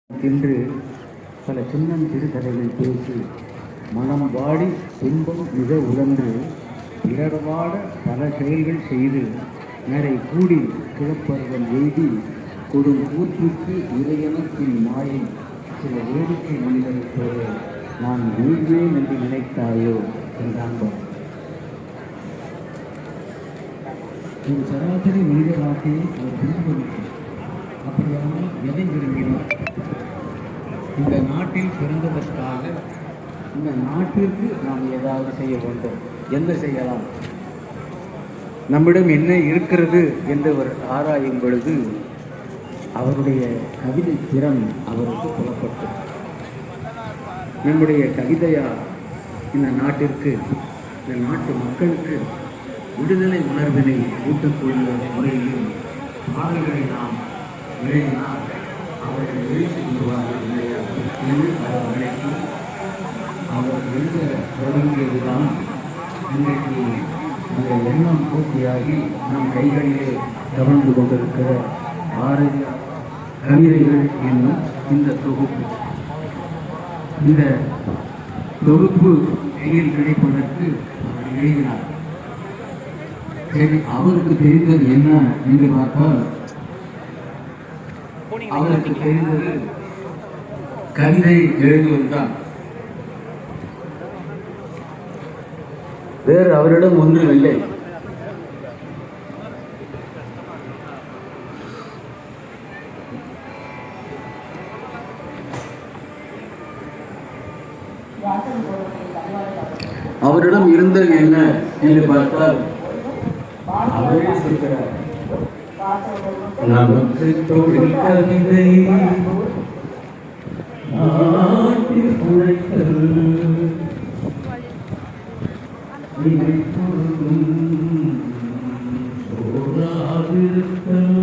என்று பல சின்னம் சிறு கதைகள் பேசி மனம் வாடி துன்பம் மிக உழன்று இடர்வாட பல செயல்கள் செய்து நிறை கூடி கிழப்பருவம் எய்தி கொடும் கூற்றுக்கு இறையனத்தின் மாயை சில வேடிக்கை மனிதரைப் போல நான் வீழ்வேன் என்று நினைத்தாயோ என்றான். ஒரு சராசரி மனித வாழ்க்கையை அவர் புரிந்து கொள்கிறார். அப்படியானால் எதை விரும்பினார்? இந்த நாட்டில் பிறந்ததற்காக இந்த நாட்டிற்கு நாம் ஏதாவது செய்ய வேண்டும். என்ன செய்யலாம்? நம்மிடம் என்ன இருக்கிறது என்று அவர் ஆராயும் பொழுது அவருடைய கவிதை திறம் அவருக்கு புலப்பட்டது. நம்முடைய கவிதையா இந்த நாட்டிற்கு, இந்த நாட்டு மக்களுக்கு விடுதலை உணர்வினை ஊட்டக்கூடிய முறையில் பாடல்களை நாம் எழுதினால் அவர்கள் எழுதி கொள்வார்கள் இல்லையா என்று அவர்களுக்கு அவர் எழுத தொடங்கியதுதான் இன்றைக்கு அந்த எண்ணம் பூர்த்தியாகி நம் கைகளிலே கவர்ந்து கொண்டிருக்கிற பாரதிய கவிதைகள் என்னும் இந்த தொகுப்பு. இந்த தொகுப்பு கையில் கிடைப்பதற்கு அவர் எழுதினார். சரி, அவருக்கு தெரிந்தது என்ன என்று பார்த்தால் அவருக்கு தெரிந்தது கவிதை எழுதுவதுதான். வேறு அவரிடம் ஒன்றும் இல்லை. அவரிடம் இருந்தது என்ன என்று பார்த்தால் அவரே சொல்கிறார், நமக்கு தொழில் கவிதை நாட்டில் உழைத்தல் சோறாதிருத்தல்